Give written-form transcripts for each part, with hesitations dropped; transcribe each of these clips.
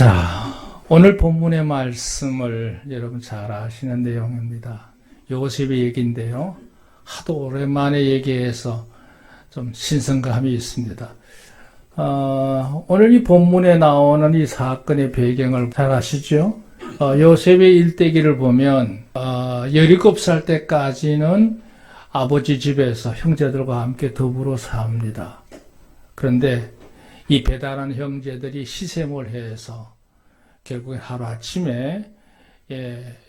자, 오늘 본문의 말씀을 여러분 잘 아시는 내용입니다. 요셉의 얘기인데요. 하도 오랜만에 얘기해서 좀 신선감이 있습니다. 오늘 이 본문에 나오는 이 사건의 배경을 잘 아시죠? 요셉의 일대기를 보면 17살 때까지는 아버지 집에서 형제들과 함께 더불어 삽니다. 그런데 이 배달한 형제들이 시샘을 해서 결국에 하루아침에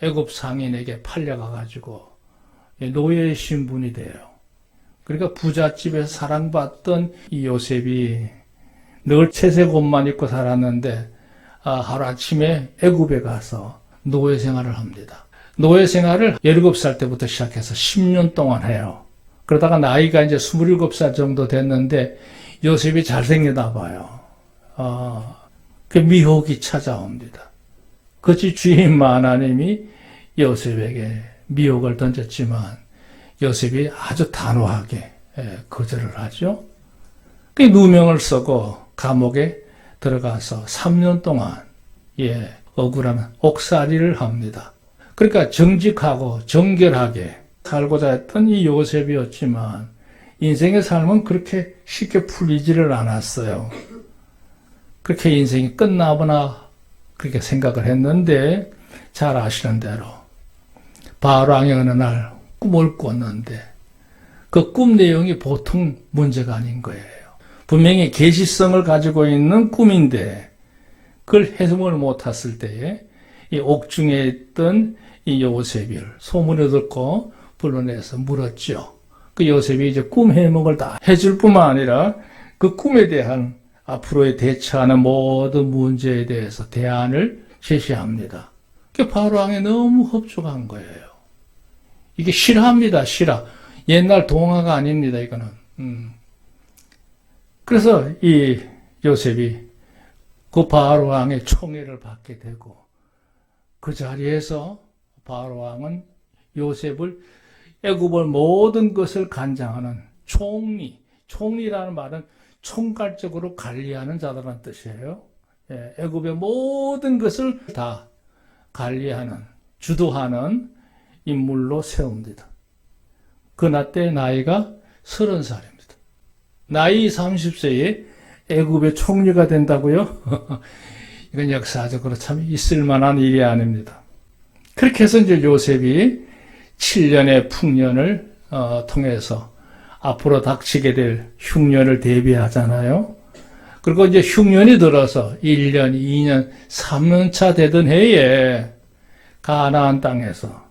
애굽 상인에게 팔려가가지고 노예 신분이 돼요. 그러니까 부잣집에서 사랑받던 이 요셉이 늘 채색 옷만 입고 살았는데 하루아침에 애굽에 가서 노예 생활을 합니다. 노예 생활을 17살 때부터 시작해서 10년 동안 해요. 그러다가 나이가 이제 27살 정도 됐는데 요셉이 잘생기나 봐요. 그 미혹이 찾아옵니다. 그것이 주인 하나님이 요셉에게 미혹을 던졌지만 요셉이 아주 단호하게 거절을 하죠. 그 누명을 쓰고 감옥에 들어가서 3년 동안 억울한 옥살이를 합니다. 그러니까 정직하고 정결하게 살고자 했던 이 요셉이었지만 인생의 삶은 그렇게 쉽게 풀리지를 않았어요. 그렇게 인생이 끝나보나 그렇게 생각을 했는데 잘 아시는 대로 바로 왕이 어느 날 꿈을 꿨는데 그 꿈 내용이 보통 문제가 아닌 거예요. 분명히 계시성을 가지고 있는 꿈인데 그걸 해석을 못했을 때에 이 옥중에 있던 이 요셉을 소문을 듣고 불러내서 물었죠. 그 요셉이 이제 꿈 해몽을 다 해줄 뿐만 아니라 그 꿈에 대한 앞으로의 대처하는 모든 문제에 대해서 대안을 제시합니다. 그 바로 왕이 너무 흡족한 거예요. 이게 실화입니다, 실화. 옛날 동화가 아닙니다, 이거는. 그래서 이 요셉이 그 바로 왕의 총애를 받게 되고 그 자리에서 바로 왕은 요셉을 애굽의 모든 것을 관장하는 총리라는 말은 총괄적으로 관리하는 자라는 뜻이에요. 애굽의 모든 것을 다 관리하는, 주도하는 인물로 세웁니다. 그나 때 나이가 30살입니다. 나이 30세에 애굽의 총리가 된다고요? 이건 역사적으로 참 있을 만한 일이 아닙니다. 그렇게 해서 이제 요셉이 7년의 풍년을 통해서 앞으로 닥치게 될 흉년을 대비하잖아요. 그리고 이제 흉년이 들어서 1년, 2년, 3년차 되던 해에 가나안 땅에서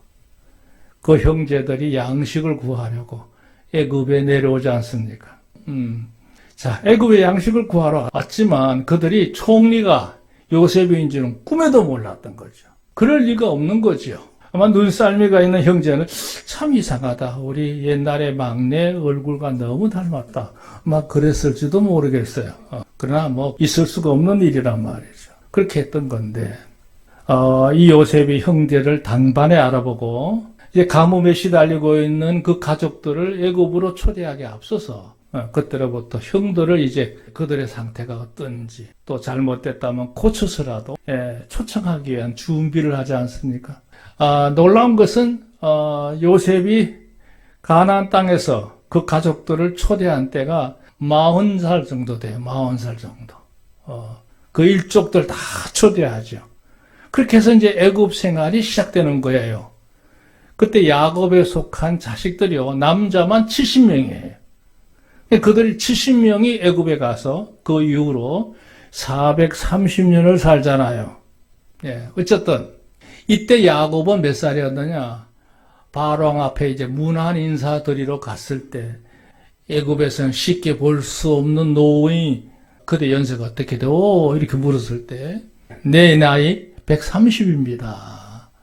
그 형제들이 양식을 구하려고 애굽에 내려오지 않습니까? 자, 애굽에 양식을 구하러 왔지만 그들이 총리가 요셉인지는 꿈에도 몰랐던 거죠. 그럴 리가 없는 거죠. 아마 눈썰미가 있는 형제는 참 이상하다. 우리 옛날에 막내 얼굴과 너무 닮았다. 막 그랬을지도 모르겠어요. 그러나 뭐 있을 수가 없는 일이란 말이죠. 그렇게 했던 건데 이 요셉이 형제를 단번에 알아보고 이제 가뭄에 시달리고 있는 그 가족들을 애굽으로 초대하기 앞서서 그때로부터 형들을 이제 그들의 상태가 어떤지 또 잘못됐다면 고쳐서라도 초청하기 위한 준비를 하지 않습니까? 놀라운 것은 요셉이 가나안 땅에서 그 가족들을 초대한 때가 40살 정도 돼요. 40살 정도. 그 일족들 다 초대하죠. 그렇게 해서 이제 애굽 생활이 시작되는 거예요. 그때 야곱에 속한 자식들이요. 남자만 70명이에요. 그들이 70명이 애굽에 가서 그 이후로 430년을 살잖아요. 어쨌든 이때 야곱은 몇 살이었느냐? 바로왕 앞에 이제 문안 인사드리러 갔을 때 애굽에서는 쉽게 볼 수 없는 노인이 그대 연세가 어떻게 되오? 이렇게 물었을 때 내 나이 130입니다.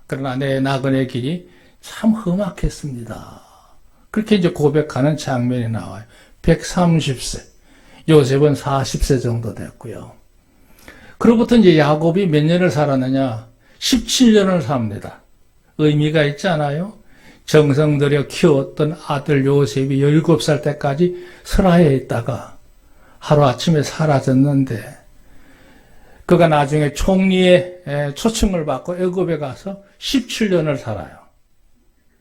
그러나 내 나그네 길이 참 험악했습니다. 그렇게 이제 고백하는 장면이 나와요. 130세. 요셉은 40세 정도 됐고요. 그로부터 이제 야곱이 몇 년을 살았느냐? 17년을 삽니다. 의미가 있지 않아요? 정성 들여 키웠던 아들 요셉이 17살 때까지 설화에 있다가 하루아침에 사라졌는데 그가 나중에 총리의 초청을 받고 애굽에 가서 17년을 살아요.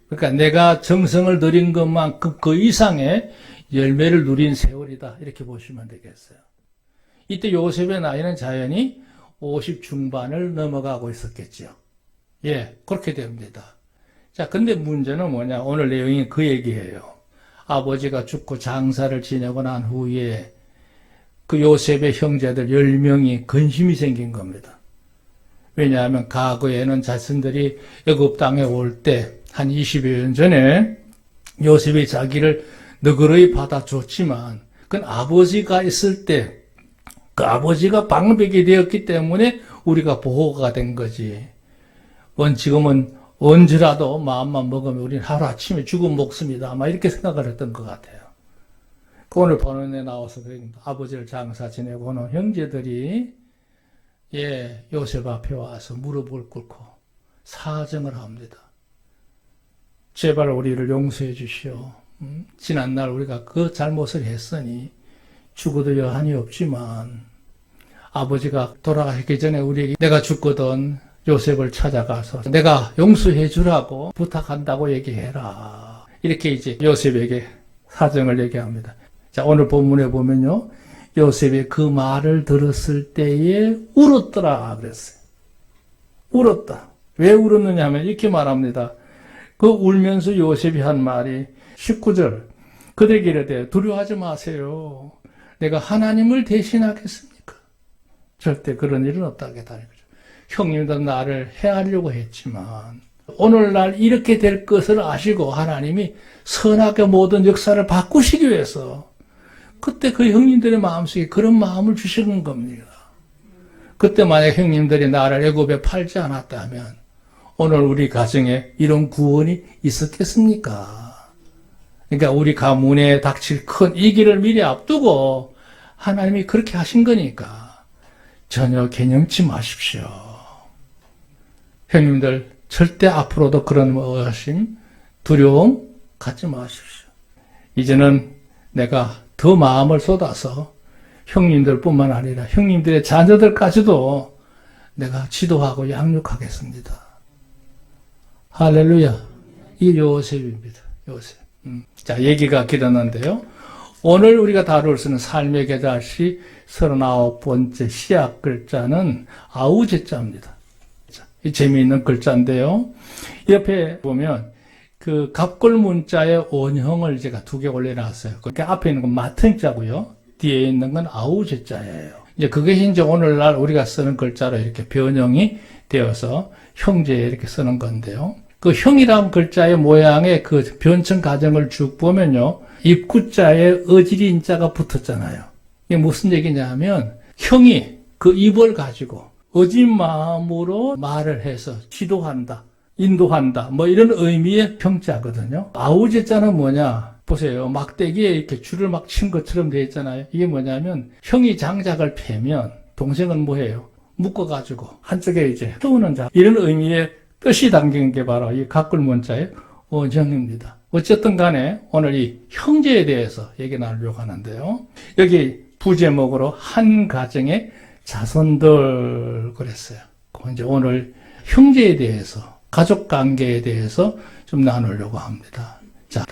그러니까 내가 정성을 들인 것만큼 그 이상의 열매를 누린 세월이다. 이렇게 보시면 되겠어요. 이때 요셉의 나이는 자연히 50 중반을 넘어가고 있었겠죠. 예, 그렇게 됩니다. 자, 근데 문제는 뭐냐? 오늘 내용이 그 얘기예요. 아버지가 죽고 장사를 지내고 난 후에 그 요셉의 형제들 10명이 근심이 생긴 겁니다. 왜냐하면 과거에는 자신들이 애굽 땅에 올 때 한 20여 년 전에 요셉이 자기를 너그러이 받아줬지만 그건 아버지가 있을 때 그 아버지가 방백이 되었기 때문에 우리가 보호가 된 거지. 지금은 언제라도 마음만 먹으면 우리는 하루아침에 죽은 목숨이다. 아마 이렇게 생각을 했던 것 같아요. 오늘 본문에 나와서 그러니까 아버지를 장사 지내고 오는 형제들이 요셉 앞에 와서 무릎을 꿇고 사정을 합니다. 제발 우리를 용서해 주시오. 지난날 우리가 그 잘못을 했으니 죽어도 여한이 없지만 아버지가 돌아가시기 전에 우리에게 내가 죽거든 요셉을 찾아가서 내가 용서해 주라고 부탁한다고 얘기해라. 이렇게 이제 요셉에게 사정을 얘기합니다. 자, 오늘 본문에 보면요. 요셉이 그 말을 들었을 때에 울었더라 그랬어요. 울었다. 왜 울었느냐 하면 이렇게 말합니다. 그 울면서 요셉이 한 말이 19절 그들에게 이르되 두려워하지 마세요. 내가 하나님을 대신하겠습니까? 절대 그런 일은 없다겠다. 형님도 나를 해하려고 했지만 오늘날 이렇게 될 것을 아시고 하나님이 선하게 모든 역사를 바꾸시기 위해서 그때 그 형님들의 마음속에 그런 마음을 주시는 겁니다. 그때 만약 형님들이 나를 애굽에 팔지 않았다면 오늘 우리 가정에 이런 구원이 있었겠습니까? 그러니까 우리 가문에 닥칠 큰 이 길을 미리 앞두고 하나님이 그렇게 하신 거니까 전혀 개념치 마십시오. 형님들 절대 앞으로도 그런 의심, 두려움 갖지 마십시오. 이제는 내가 더 마음을 쏟아서 형님들뿐만 아니라 형님들의 자녀들까지도 내가 지도하고 양육하겠습니다. 할렐루야. 이 요셉입니다. 요셉. 자, 얘기가 길었는데요. 오늘 우리가 다룰 수 있는 삶의 계절시 39번째 시작 글자는 아우제자입니다. 이 재미있는 글자인데요. 옆에 보면 그 갑골 문자의 원형을 제가 2개 올려놨어요. 그 앞에 있는 건 마탱자고요. 뒤에 있는 건 아우제자예요. 이제 그게 이제 오늘날 우리가 쓰는 글자로 이렇게 변형이 되어서 형제에 이렇게 쓰는 건데요. 그 형이라는 글자의 모양의 그 변천 과정을 쭉 보면요. 입구자에 어지린자가 붙었잖아요. 이게 무슨 얘기냐 하면 형이 그 입을 가지고 어진 마음으로 말을 해서 지도한다, 인도한다, 뭐 이런 의미의 형자거든요. 아우제자는 뭐냐? 보세요. 막대기에 이렇게 줄을 막 친 것처럼 되어 있잖아요. 이게 뭐냐면 형이 장작을 패면 동생은 뭐해요? 묶어가지고 한쪽에 이제 태우는 자. 이런 의미의 뜻이 담긴 게 바로 이 갑골 문자의 원형입니다. 어쨌든 간에 오늘 이 형제에 대해서 얘기 나누려고 하는데요. 여기 부제목으로 한 가정의 자손들 그랬어요. 이제 오늘 형제에 대해서, 가족 관계에 대해서 좀 나누려고 합니다. 자,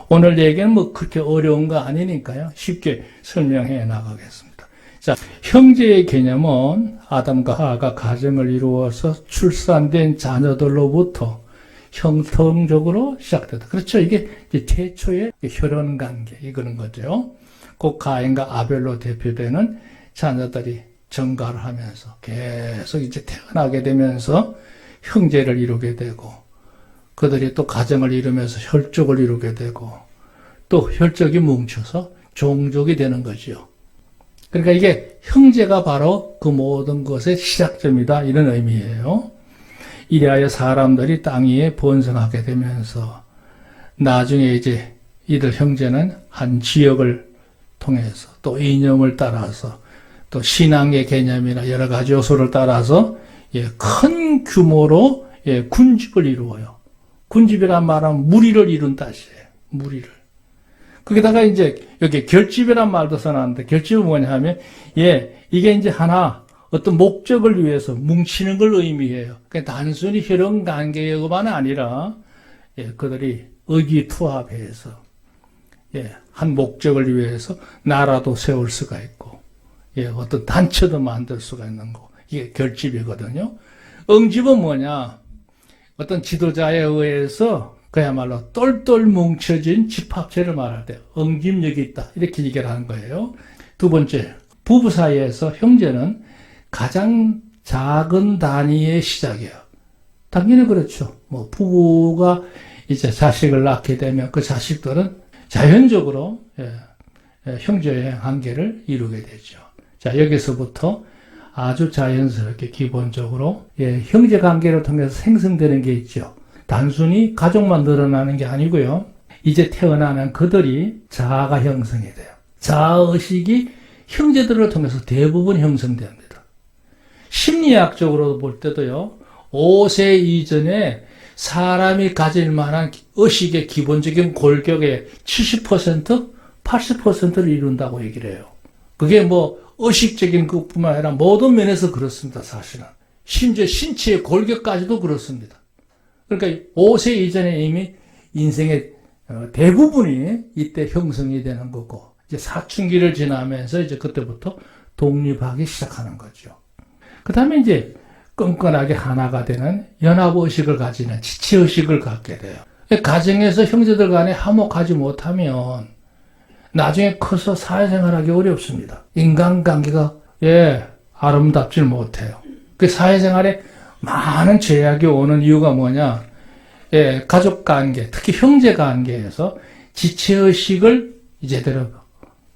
오늘 얘기는 뭐 그렇게 어려운 거 아니니까요. 쉽게 설명해 나가겠습니다. 자, 형제의 개념은 아담과 하와가 가정을 이루어서 출산된 자녀들로부터 형성적으로 시작됐다. 그렇죠. 이게 이제 최초의 혈연 관계, 이거는 거죠. 그 가인과 아벨로 대표되는 자녀들이 전가를 하면서 계속 이제 태어나게 되면서 형제를 이루게 되고, 그들이 또 가정을 이루면서 혈족을 이루게 되고, 또 혈족이 뭉쳐서 종족이 되는 거죠. 그러니까 이게 형제가 바로 그 모든 것의 시작점이다, 이런 의미예요. 이래하여 사람들이 땅 위에 번성하게 되면서 나중에 이제 이들 형제는 한 지역을 통해서 또 이념을 따라서 또 신앙의 개념이나 여러 가지 요소를 따라서 큰 규모로 군집을 이루어요. 군집이란 말은 무리를 이룬 뜻이에요. 무리를. 거기다가 이제 여기 결집이란 말도 써놨는데 결집은 뭐냐 하면 이게 이제 하나 어떤 목적을 위해서 뭉치는 걸 의미해요. 그러니까 단순히 혈연 관계만 아니라 그들이 의기투합해서 한 목적을 위해서 나라도 세울 수가 있고 어떤 단체도 만들 수가 있는 거. 이게 결집이거든요. 응집은 뭐냐? 어떤 지도자에 의해서 그야말로 똘똘 뭉쳐진 집합체를 말할 때 응집력이 있다. 이렇게 얘기를 하는 거예요. 두 번째, 부부 사이에서 형제는 가장 작은 단위의 시작이에요. 당연히 그렇죠. 뭐 부부가 이제 자식을 낳게 되면 그 자식들은 자연적으로 형제의 관계를 이루게 되죠. 자, 여기서부터 아주 자연스럽게 기본적으로 형제 관계를 통해서 생성되는 게 있죠. 단순히 가족만 늘어나는 게 아니고요. 이제 태어나는 그들이 자아가 형성이 돼요. 자아의식이 형제들을 통해서 대부분 형성됩니다. 심리학적으로 볼 때도요. 5세 이전에 사람이 가질 만한 의식의 기본적인 골격의 70%, 80%를 이룬다고 얘기를 해요. 그게 뭐 의식적인 것뿐만 아니라 모든 면에서 그렇습니다, 사실은. 심지어 신체의 골격까지도 그렇습니다. 그러니까 5세 이전에 이미 인생의 대부분이 이때 형성이 되는 거고, 이제 사춘기를 지나면서 이제 그때부터 독립하기 시작하는 거죠. 그 다음에 이제 끈끈하게 하나가 되는 연합의식을 가지는 지체의식을 갖게 돼요. 가정에서 형제들 간에 화목하지 못하면 나중에 커서 사회생활하기 어렵습니다. 인간관계가 아름답질 못해요. 그 사회생활에 많은 제약이 오는 이유가 뭐냐? 가족관계, 특히 형제관계에서 지체의식을 제대로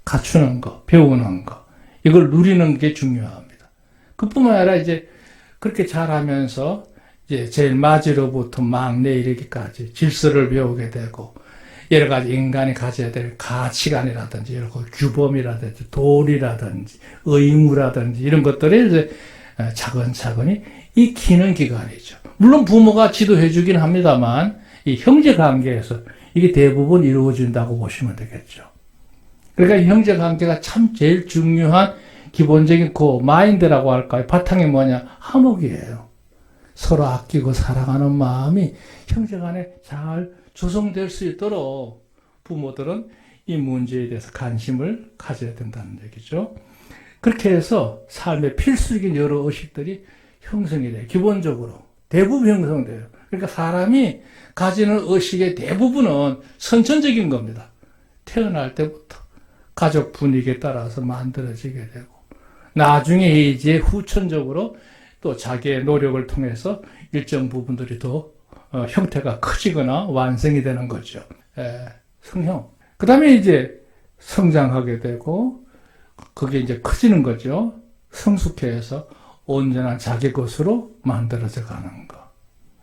갖추는 거, 배우는 거, 이걸 누리는 게 중요합니다. 그뿐만 아니라 이제 그렇게 잘하면서 이제 제일 마지로부터 막내 이르기까지 질서를 배우게 되고 여러 가지 인간이 가져야 될 가치관이라든지 여러 가지 규범이라든지 도리라든지 의무라든지 이런 것들이 이제 차근차근히 익히는 기간이죠. 물론 부모가 지도해 주긴 합니다만 이 형제 관계에서 이게 대부분 이루어진다고 보시면 되겠죠. 그러니까 형제 관계가 참 제일 중요한 기본적인 그 마인드라고 할까요? 바탕이 뭐냐? 화목이에요. 서로 아끼고 사랑하는 마음이 형제 간에 잘 조성될 수 있도록 부모들은 이 문제에 대해서 관심을 가져야 된다는 얘기죠. 그렇게 해서 삶의 필수적인 여러 의식들이 형성이 돼요. 기본적으로. 대부분 형성돼요. 그러니까 사람이 가지는 의식의 대부분은 선천적인 겁니다. 태어날 때부터 가족 분위기에 따라서 만들어지게 되고 나중에 이제 후천적으로 또 자기의 노력을 통해서 일정 부분들이 더 형태가 커지거나 완성이 되는 거죠. 성형. 그 다음에 이제 성장하게 되고 그게 이제 커지는 거죠. 성숙해서 온전한 자기 것으로 만들어져 가는 거.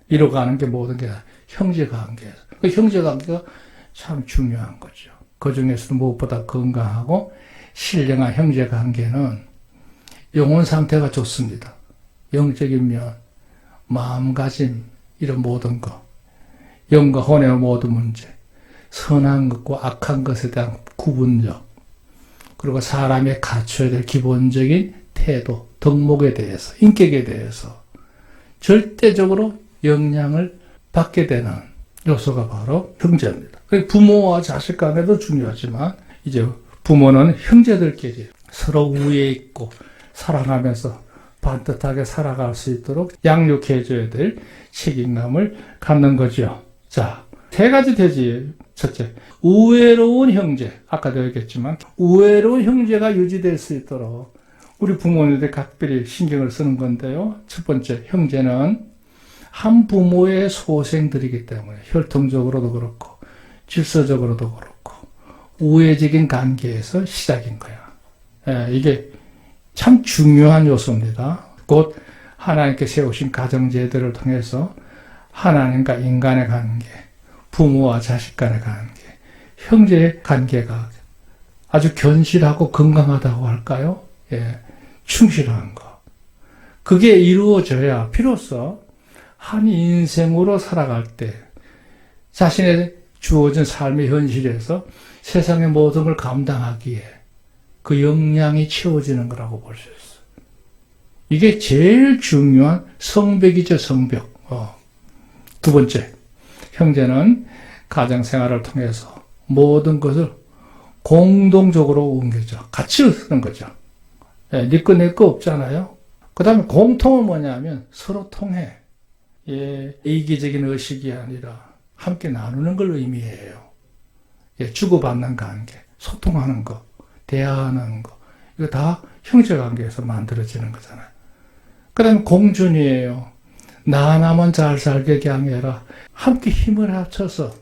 이뤄가는 게 모든 게 형제관계에서. 그 형제관계가 참 중요한 거죠. 그 중에서도 무엇보다 건강하고 신령한 형제관계는 영혼 상태가 좋습니다. 영적인 면, 마음가짐, 이런 모든 것, 영과 혼의 모든 문제, 선한 것과 악한 것에 대한 구분력, 그리고 사람이 갖춰야 될 기본적인 태도, 덕목에 대해서, 인격에 대해서 절대적으로 영향을 받게 되는 요소가 바로 형제입니다. 부모와 자식 간에도 중요하지만 이제 부모는 형제들끼리 서로 우애 있고 사랑하면서 반듯하게 살아갈 수 있도록 양육해줘야 될 책임감을 갖는 거죠. 자, 세 가지 되지. 첫째, 우애로운 형제. 아까도 얘기했지만 우애로운 형제가 유지될 수 있도록 우리 부모님들이 각별히 신경을 쓰는 건데요. 첫 번째, 형제는 한 부모의 소생들이기 때문에 혈통적으로도 그렇고 질서적으로도 그렇고 우애적인 관계에서 시작인 거야. 이게 참 중요한 요소입니다. 곧 하나님께 세우신 가정제도를 통해서 하나님과 인간의 관계, 부모와 자식 간의 관계, 형제의 관계가 아주 견실하고 건강하다고 할까요? 충실한 거. 그게 이루어져야 비로소 한 인생으로 살아갈 때 자신의 주어진 삶의 현실에서 세상의 모든 걸 감당하기에 그 역량이 채워지는 거라고 볼 수 있어요. 이게 제일 중요한 성벽이죠, 성벽. 두 번째, 형제는 가정 생활을 통해서 모든 것을 공동적으로 옮겨져. 같이 쓰는 거죠. 네 거 내 거 없잖아요. 그 다음에 공통은 뭐냐면 서로 통해. 이기적인 의식이 아니라 함께 나누는 걸 의미해요. 주고받는 관계, 소통하는 거, 대화하는 거. 이거 다 형제 관계에서 만들어지는 거잖아요. 그 다음에 공존이에요. 나 하나만 잘 살게 아니라 함께 힘을 합쳐서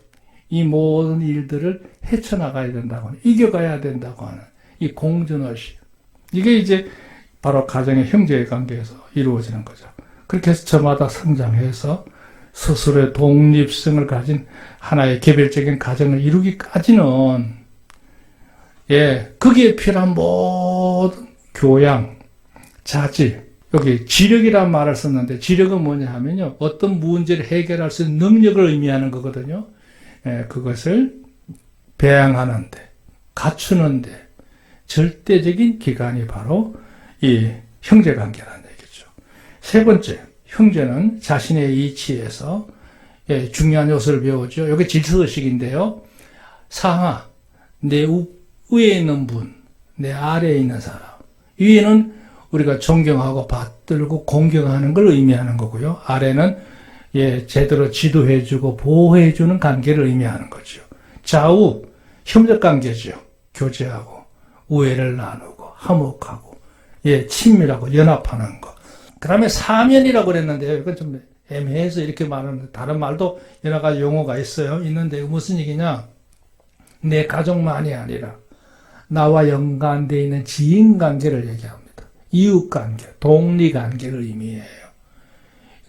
이 모든 일들을 헤쳐나가야 된다고 하는, 이겨가야 된다고 하는 이 공존의식. 이게 이제 바로 가정의 형제의 관계에서 이루어지는 거죠. 그렇게 해서 저마다 성장해서 스스로의 독립성을 가진 하나의 개별적인 가정을 이루기까지는 거기에 필요한 모든 교양, 자질, 여기 지력이란 말을 썼는데 지력은 뭐냐 하면요. 어떤 문제를 해결할 수 있는 능력을 의미하는 거거든요. 그것을 배양하는데, 갖추는데 절대적인 기관이 바로 이 형제관계라는 얘기죠. 세 번째, 형제는 자신의 이치에서 중요한 요소를 배우죠. 이게 질서의식인데요. 상하, 내 위에 있는 분, 내 아래에 있는 사람. 위에는 우리가 존경하고 받들고 공경하는 걸 의미하는 거고요. 아래는 제대로 지도해주고 보호해주는 관계를 의미하는 거죠. 좌우, 협력관계죠. 교제하고, 우애를 나누고, 화목하고, 친밀하고, 연합하는 거. 그 다음에 사면이라고 그랬는데요. 이건 좀 애매해서 이렇게 말하는데, 다른 말도 여러 가지 용어가 있어요. 있는데, 무슨 얘기냐? 내 가족만이 아니라, 나와 연관되어 있는 지인관계를 얘기합니다. 이웃관계, 독리관계를 의미해요.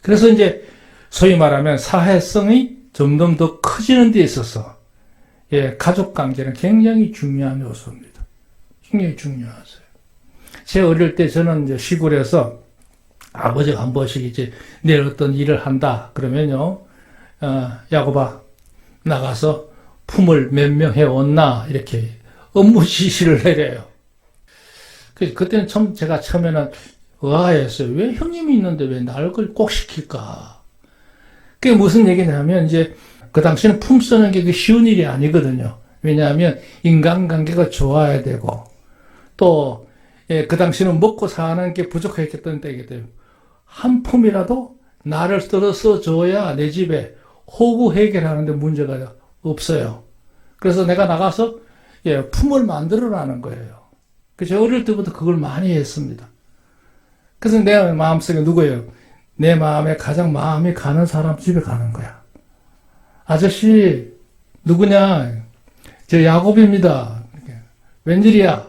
그래서 이제, 소위 말하면 사회성이 점점 더 커지는 데 있어서, 가족관계는 굉장히 중요한 요소입니다. 굉장히 중요하세요. 제 어릴 때 저는 이제 시골에서 아버지가 한 번씩 이제 내일 어떤 일을 한다. 그러면요, 야곱아, 나가서 품을 몇 명 해왔나? 이렇게 업무 지시를 내려요. 그때는 제가 처음에는 의아했어요. 왜 형님이 있는데 왜 나를 꼭 시킬까? 그게 무슨 얘기냐면, 이제, 그 당시에는 품 쓰는 게 쉬운 일이 아니거든요. 왜냐하면 인간관계가 좋아야 되고, 또, 그 당시에는 먹고 사는 게 부족했던 때이기 때문에, 한 품이라도 나를 써줘야 내 집에 호구 해결하는데 문제가 없어요. 그래서 내가 나가서, 품을 만들어라는 거예요. 그래서 어릴 때부터 그걸 많이 했습니다. 그래서 내 마음속에 누구예요? 내 마음에 가장 마음이 가는 사람 집에 가는 거야. 아저씨, 누구냐? 저 야곱입니다. 웬일이야?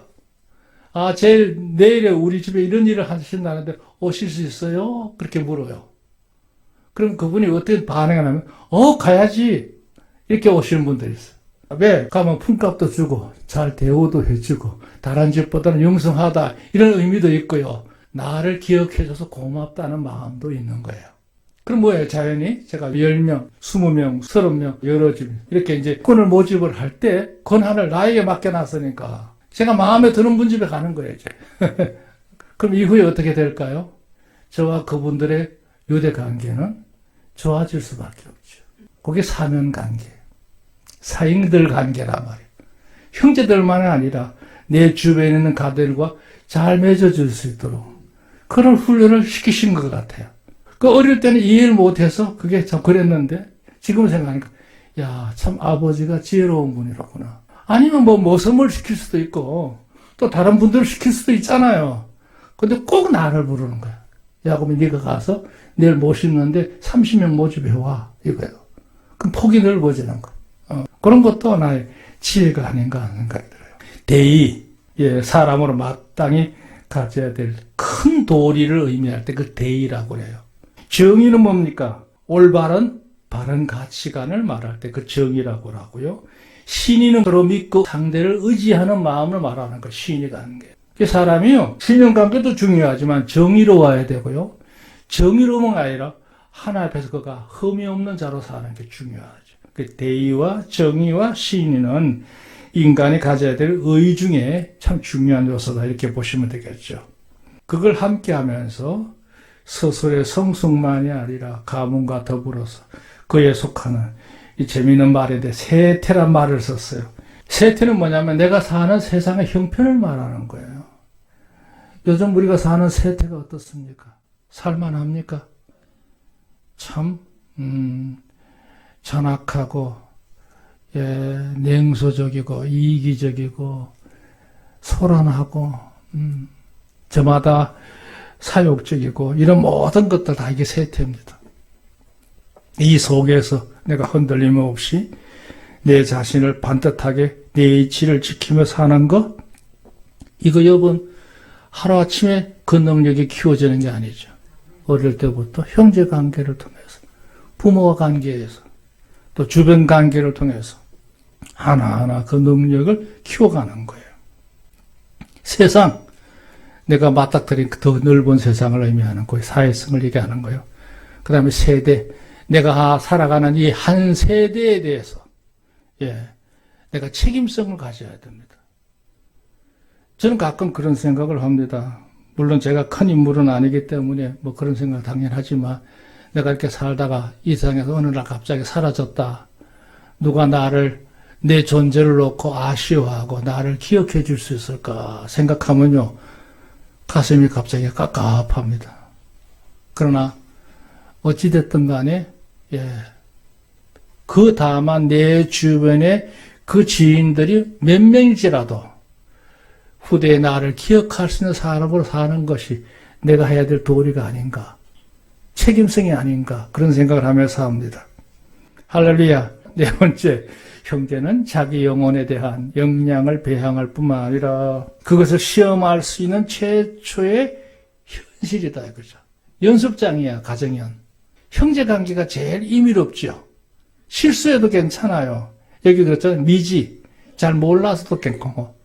제일 내일에 우리 집에 이런 일을 하신다는데 오실 수 있어요? 그렇게 물어요. 그럼 그분이 어떻게 반응하냐면, 가야지. 이렇게 오시는 분들이 있어요. 왜? 가면 품값도 주고, 잘 대우도 해주고, 다른 집보다는 융성하다. 이런 의미도 있고요. 나를 기억해줘서 고맙다는 마음도 있는 거예요. 그럼 뭐예요? 자연히 제가 10명, 20명, 30명, 여러 집, 이렇게 이제 권을 모집을 할 때 권한을 나에게 맡겨놨으니까 제가 마음에 드는 분 집에 가는 거예요, 이제. 그럼 이후에 어떻게 될까요? 저와 그분들의 유대 관계는 좋아질 수밖에 없죠. 그게 사면 관계, 사형들 관계란 말이에요. 형제들만이 아니라 내 주변에 있는 가들과 잘 맺어줄 수 있도록 그런 훈련을 시키신 것 같아요. 그 어릴 때는 이해를 못해서 그게 참 그랬는데 지금 생각하니까 참 아버지가 지혜로운 분이라구나. 아니면 모섬을 시킬 수도 있고 또 다른 분들을 시킬 수도 있잖아요. 근데 꼭 나를 부르는 거야. 야곱이 네가 가서 내일 모시는데 30명 모집해와 이거예요. 그럼 폭이 넓어지는 거. 그런 것도 하나의 지혜가 아닌가 하는 생각이 들어요. 대의, 사람으로 마땅히 가져야 될 큰 도리를 의미할 때 그 대의라고 해요. 정의는 뭡니까? 올바른 바른 가치관을 말할 때 그 정의라고 하고요. 신의는 서로 믿고 상대를 의지하는 마음을 말하는 거 신의가 하는 거예요. 사람이요, 신령관계도 중요하지만 정의로워야 되고요. 정의로움은 아니라 하나 앞에서 그가 흠이 없는 자로 사는 게 중요하죠. 그 대의와 정의와 신의는 인간이 가져야 될 의 중에 참 중요한 요소다 이렇게 보시면 되겠죠. 그걸 함께 하면서 스스로의 성숙만이 아니라 가문과 더불어서 그에 속하는 이 재미있는 말인데 세태란 말을 썼어요. 세태는 뭐냐면 내가 사는 세상의 형편을 말하는 거예요. 요즘 우리가 사는 세태가 어떻습니까? 살만합니까? 참 전악하고 냉소적이고 이기적이고 소란하고 저마다 사욕적이고 이런 모든 것들 다 이게 세태입니다. 이 속에서 내가 흔들림 없이 내 자신을 반듯하게 내 이치를 지키며 사는 것, 이거 여러분 하루아침에 그 능력이 키워지는 게 아니죠. 어릴 때부터 형제관계를 통해서, 부모와 관계에서, 또 주변 관계를 통해서 하나하나 그 능력을 키워가는 거예요. 세상, 내가 맞닥뜨린 더 넓은 세상을 의미하는 거예요. 사회성을 얘기하는 거예요. 그 다음에 세대, 내가 살아가는 이 한 세대에 대해서 내가 책임성을 가져야 됩니다. 저는 가끔 그런 생각을 합니다. 물론 제가 큰 인물은 아니기 때문에 뭐 그런 생각 당연하지만 내가 이렇게 살다가 이 세상에서 어느 날 갑자기 사라졌다. 누가 나를 내 존재를 놓고 아쉬워하고 나를 기억해 줄 수 있을까 생각하면요. 가슴이 갑자기 깝깝합니다. 그러나 어찌됐든 간에 그 다만 내 주변에 그 지인들이 몇 명일지라도 후대의 나를 기억할 수 있는 사람으로 사는 것이 내가 해야 될 도리가 아닌가, 책임성이 아닌가, 그런 생각을 하면서 삽니다. 할렐루야. 네 번째, 형제는 자기 영혼에 대한 역량을 배양할 뿐만 아니라 그것을 시험할 수 있는 최초의 현실이다 이거죠. 연습장이야, 가정연. 형제관계가 제일 임의롭죠. 실수해도 괜찮아요. 여기 그렇잖아요. 미지, 잘 몰라서도 괜찮고,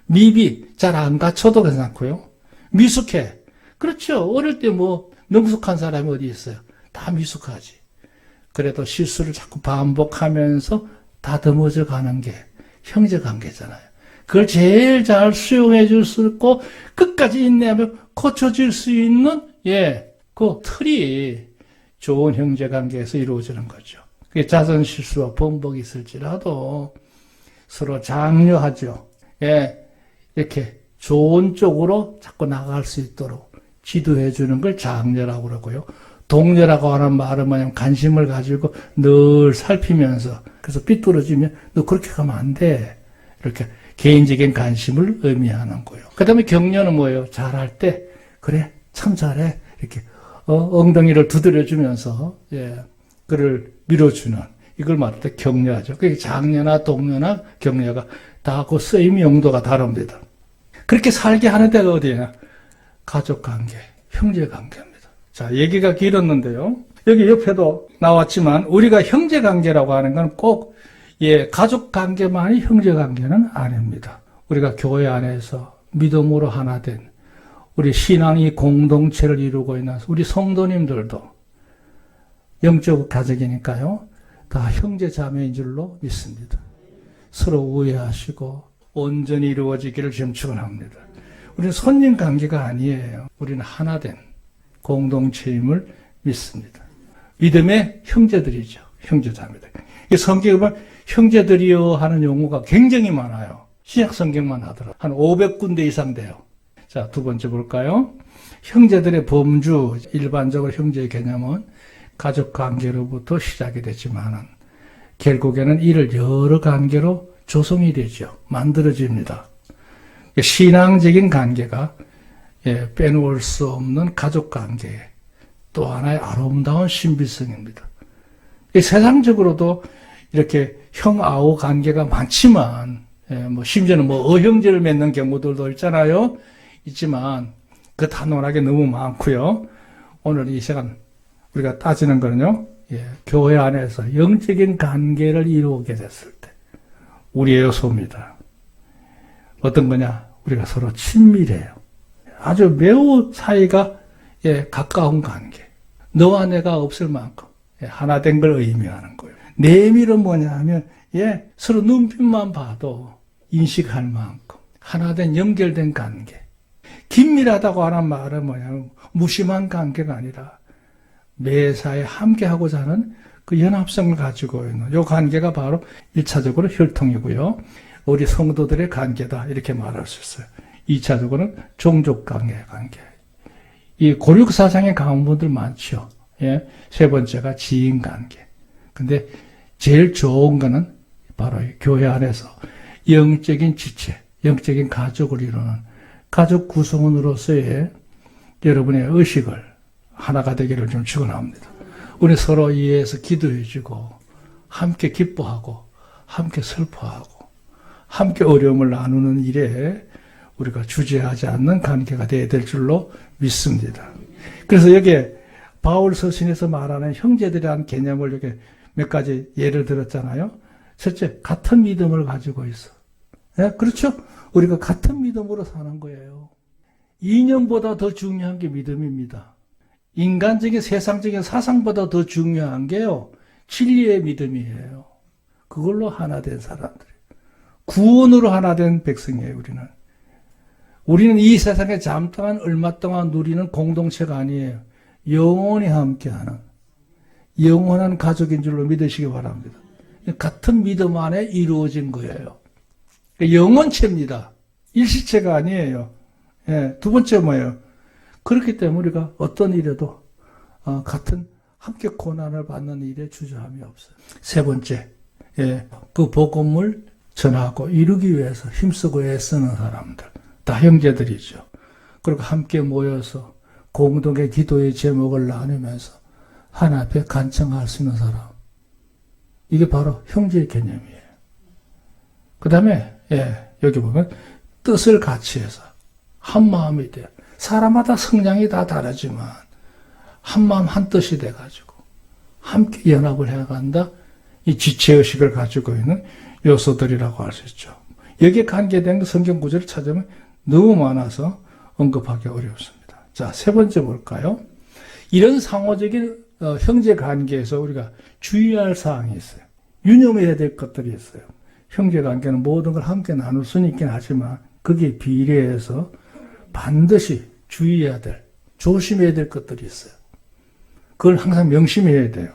미비, 잘 안 갖춰도 괜찮고요. 미숙해. 그렇죠. 어릴 때 뭐 능숙한 사람이 어디 있어요. 다 미숙하지. 그래도 실수를 자꾸 반복하면서 다듬어져 가는 게 형제관계잖아요. 그걸 제일 잘 수용해 줄 수 있고 끝까지 인내하며 고쳐질 수 있는 그 틀이 좋은 형제관계에서 이루어지는 거죠. 그게 잦은 실수와 번복이 있을지라도 서로 장려하죠. 이렇게 좋은 쪽으로 자꾸 나갈 수 있도록 지도해 주는 걸 장려라고 그러고요. 동료라고 하는 말은 뭐냐면 관심을 가지고 늘 살피면서, 그래서 삐뚤어지면 너 그렇게 가면 안 돼. 이렇게 개인적인 관심을 의미하는 거예요. 그 다음에 격려는 뭐예요? 잘할 때 그래 참 잘해 이렇게 엉덩이를 두드려주면서 그를 밀어주는, 이걸 말할 때 격려하죠. 그게 장려나 동료나 격려가 다 그 쓰임 용도가 다릅니다. 그렇게 살게 하는 데가 어디냐? 가족관계, 형제관계입니다. 자, 얘기가 길었는데요. 여기 옆에도 나왔지만 우리가 형제관계라고 하는 건 꼭 가족관계만이 형제관계는 아닙니다. 우리가 교회 안에서 믿음으로 하나 된 우리 신앙이 공동체를 이루고 있는 우리 성도님들도 영적 가족이니까요. 다 형제 자매인 줄로 믿습니다. 서로 우애하시고 온전히 이루어지기를 지금 축원합니다. 우리는 손님 관계가 아니에요. 우리는 하나된 공동체임을 믿습니다. 믿음의 형제들이죠. 형제자매들. 성경에 보면 형제들이여 하는 용어가 굉장히 많아요. 신약 성경만 하더라도 한 500군데 이상 돼요. 자, 두 번째 볼까요? 형제들의 범주, 일반적으로 형제의 개념은 가족관계로부터 시작이 됐지만 결국에는 이를 여러 관계로 조성이 되죠. 만들어집니다. 신앙적인 관계가 빼놓을 수 없는 가족관계의 또 하나의 아름다운 신비성입니다. 세상적으로도 이렇게 형아우 관계가 많지만 심지어는 어형제를 맺는 경우들도 있잖아요. 있지만 그 단원하게 너무 많고요. 오늘 이 시간 우리가 따지는 거는요. 교회 안에서 영적인 관계를 이루게 됐을 때 우리의 요소입니다. 어떤 거냐? 우리가 서로 친밀해요. 아주 매우 사이가 가까운 관계. 너와 내가 없을 만큼 하나 된 걸 의미하는 거예요. 내밀은 뭐냐 하면 서로 눈빛만 봐도 인식할 만큼 하나 된 연결된 관계. 긴밀하다고 하는 말은 뭐냐면 무심한 관계가 아니라 매사에 함께하고자 하는 그 연합성을 가지고 있는 이 관계가 바로 1차적으로 혈통이고요. 우리 성도들의 관계다 이렇게 말할 수 있어요. 2차적으로는 종족관계 관계. 이 고륙사상에 강한 분들 많죠. 예. 세 번째가 지인관계. 근데 제일 좋은 거는 바로 교회 안에서 영적인 지체, 영적인 가족을 이루는 가족 구성원으로서의 여러분의 의식을 하나가 되기를 좀 축원합니다. 우리 서로 이해해서 기도해주고 함께 기뻐하고 함께 슬퍼하고 함께 어려움을 나누는 일에 우리가 주저하지 않는 관계가 되어야 될 줄로 믿습니다. 그래서 여기에 바울 서신에서 말하는 형제들이라는 개념을 이렇게 몇 가지 예를 들었잖아요. 첫째, 같은 믿음을 가지고 있어. 네? 그렇죠? 우리가 같은 믿음으로 사는 거예요. 이념보다 더 중요한 게 믿음입니다. 인간적인 세상적인 사상보다 더 중요한 게요. 진리의 믿음이에요. 그걸로 하나 된 사람들. 구원으로 하나 된 백성이에요, 우리는. 우리는 이 세상에 잠깐 얼마 동안 누리는 공동체가 아니에요. 영원히 함께하는 영원한 가족인 줄로 믿으시기 바랍니다. 같은 믿음 안에 이루어진 거예요. 영원체입니다. 일시체가 아니에요. 예, 두 번째 뭐예요? 그렇기 때문에 우리가 어떤 일에도 같은 함께 고난을 받는 일에 주저함이 없어요. 세 번째, 예, 그 복음을 전하고 이루기 위해서 힘쓰고 애쓰는 사람들. 다 형제들이죠. 그리고 함께 모여서 공동의 기도의 제목을 나누면서 하나 앞에 간청할 수 있는 사람. 이게 바로 형제의 개념이에요. 그 다음에 여기 보면 뜻을 같이 해서 한 마음이 돼요. 사람마다 성향이 다 다르지만 한 마음 한 뜻이 돼가지고 함께 연합을 해간다. 이 지체의식을 가지고 있는 요소들이라고 할 수 있죠. 여기에 관계된 성경 구절을 찾으면 너무 많아서 언급하기 어렵습니다. 자, 세 번째 볼까요? 이런 상호적인 형제 관계에서 우리가 주의할 사항이 있어요. 유념해야 될 것들이 있어요. 형제 관계는 모든 걸 함께 나눌 수는 있긴 하지만 거기에 비례해서 반드시 주의해야 될, 조심해야 될 것들이 있어요. 그걸 항상 명심해야 돼요.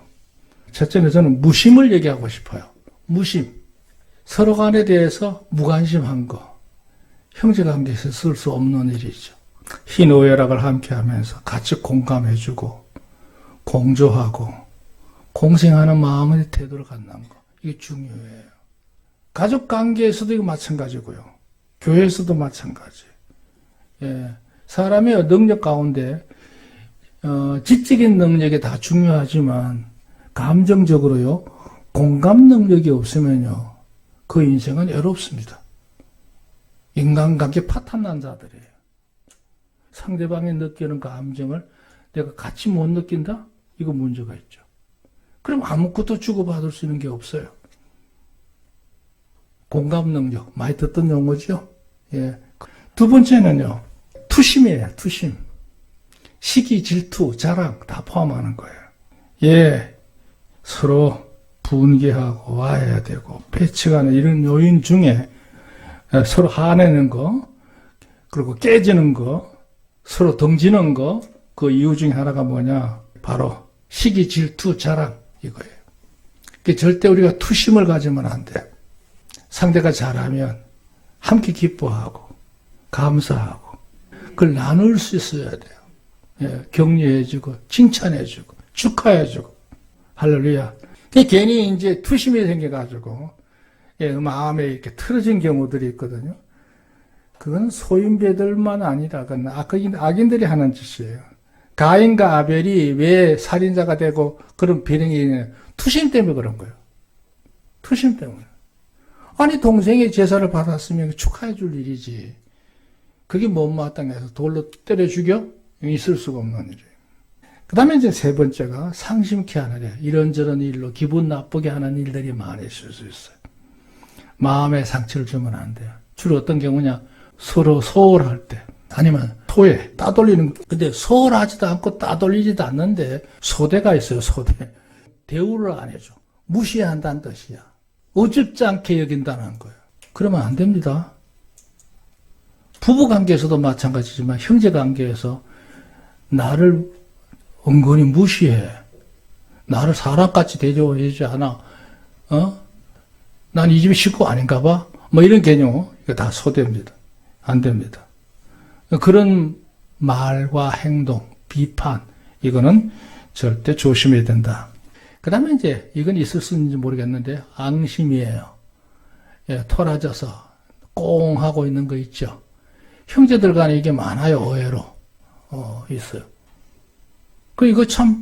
첫째는 저는 무심을 얘기하고 싶어요. 무심. 서로 간에 대해서 무관심한 거. 형제관계에서 쓸 수 없는 일이죠. 희노애락을 함께 하면서 같이 공감해주고 공조하고 공생하는 마음의 태도를 갖는 거. 이게 중요해요. 가족관계에서도 이거 마찬가지고요. 교회에서도 마찬가지. 예. 사람의 능력 가운데 지적인 능력이 다 중요하지만 감정적으로요. 공감 능력이 없으면요. 그 인생은 외롭습니다. 인간관계 파탄난 자들이에요. 상대방이 느끼는 감정을 내가 같이 못 느낀다? 이거 문제가 있죠. 그럼 아무것도 주고받을 수 있는 게 없어요. 공감 능력, 많이 듣던 용어죠? 예. 두 번째는요, 투심이에요, 투심. 시기, 질투, 자랑 다 포함하는 거예요. 예. 서로 분개하고 와야 되고, 패치가는 이런 요인 중에 서로 화내는 거, 그리고 깨지는 거, 서로 덩지는 거, 그 이유 중에 하나가 뭐냐? 바로 시기, 질투, 자랑 이거예요. 절대 우리가 투심을 가지면 안 돼요. 상대가 잘하면 함께 기뻐하고 감사하고 그걸 나눌 수 있어야 돼요. 예, 격려해주고 칭찬해주고 축하해주고 할렐루야. 괜히 이제 투심이 생겨가지고 마음에 이렇게 틀어진 경우들이 있거든요. 그건 소인배들만 아니라 그건 악인들이 하는 짓이에요. 가인과 아벨이 왜 살인자가 되고 그런 비령이 투심 때문에 그런 거예요. 투심 때문에. 아니 동생이 제사를 받았으면 축하해 줄 일이지. 그게 못마땅해서 돌로 때려 죽여? 있을 수가 없는 일이에요. 그 다음에 이제 세 번째가 상심케 하는 일. 이런저런 일로 기분 나쁘게 하는 일들이 많으실 수 있어요. 마음에 상처를 주면 안 돼요. 주로 어떤 경우냐? 서로 소홀할 때. 아니면 토해, 따돌리는. 근데 소홀하지도 않고 따돌리지도 않는데 소대가 있어요, 소대. 대우를 안 해줘. 무시한다는 뜻이야. 어줍지 않게 여긴다는 거예요. 그러면 안 됩니다. 부부 관계에서도 마찬가지지만 형제 관계에서 나를 은근히 무시해. 나를 사람같이 대접해주지 않아. 난 이 집의 식구 아닌가 봐. 뭐 이런 개념, 이거 다 소됩니다. 안 됩니다. 그런 말과 행동, 비판, 이거는 절대 조심해야 된다. 그 다음에 이제, 이건 있을 수 있는지 모르겠는데, 앙심이에요. 예, 토라져서 꽁 하고 있는 거 있죠. 형제들 간에 이게 많아요, 의외로. 있어요. 이거 참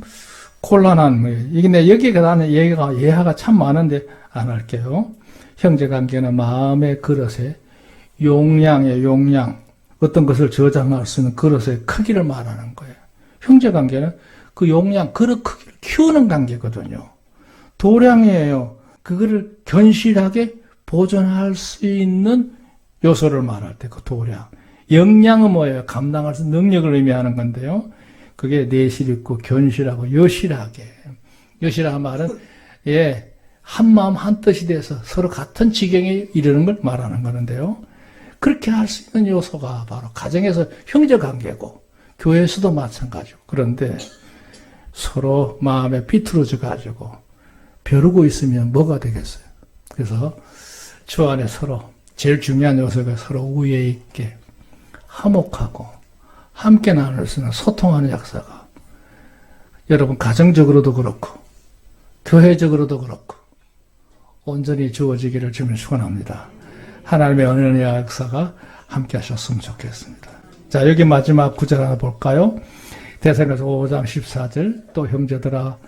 곤란한 거예요. 이게 내 여기에 나는 예화가 참 많은데 안 할게요. 형제 관계는 마음의 그릇에 용량의 용량, 어떤 것을 저장할 수 있는 그릇의 크기를 말하는 거예요. 형제 관계는 그 용량, 그릇 크기를 키우는 관계거든요. 도량이에요. 그거를 견실하게 보존할 수 있는 요소를 말할 때 그 도량. 역량은 뭐예요? 감당할 수 있는 능력을 의미하는 건데요. 그게 내실 있고 견실하고 여실하게. 여실한 말은 예, 한 마음 한 뜻이 돼서 서로 같은 지경에 이르는 걸 말하는 거는데요. 그렇게 할 수 있는 요소가 바로 가정에서 형제 관계고 교회에서도 마찬가지고. 그런데 서로 마음에 비틀어져 가지고 벼르고 있으면 뭐가 되겠어요? 그래서 주 안에 서로 제일 중요한 요소가 서로 우애 있게 화목하고 함께 나눌 수 있는 소통하는 역사가 여러분 가정적으로도 그렇고 교회적으로도 그렇고 온전히 주어지기를 주님 축원합니다. 하나님의 은혜의 역사가 함께 하셨으면 좋겠습니다. 자, 여기 마지막 구절 하나 볼까요? 대사에서 5장 14절 또 형제들아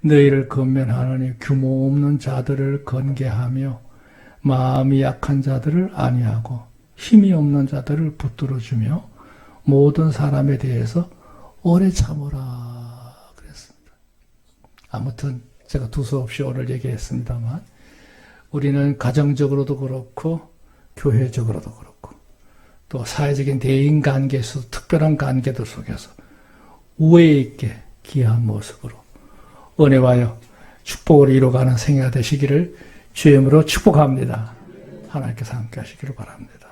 너희를 건면하느니 규모 없는 자들을 건개하며 마음이 약한 자들을 안위하고 힘이 없는 자들을 붙들어주며 모든 사람에 대해서 오래 참으라 그랬습니다. 아무튼 제가 두서없이 오늘 얘기했습니다만 우리는 가정적으로도 그렇고 교회적으로도 그렇고 또 사회적인 대인관계에서 특별한 관계들 속에서 우애 있게 귀한 모습으로 은혜와요 축복을 이루어가는 생애가 되시기를 주의 이름으로 축복합니다. 하나님께서 함께 하시기를 바랍니다.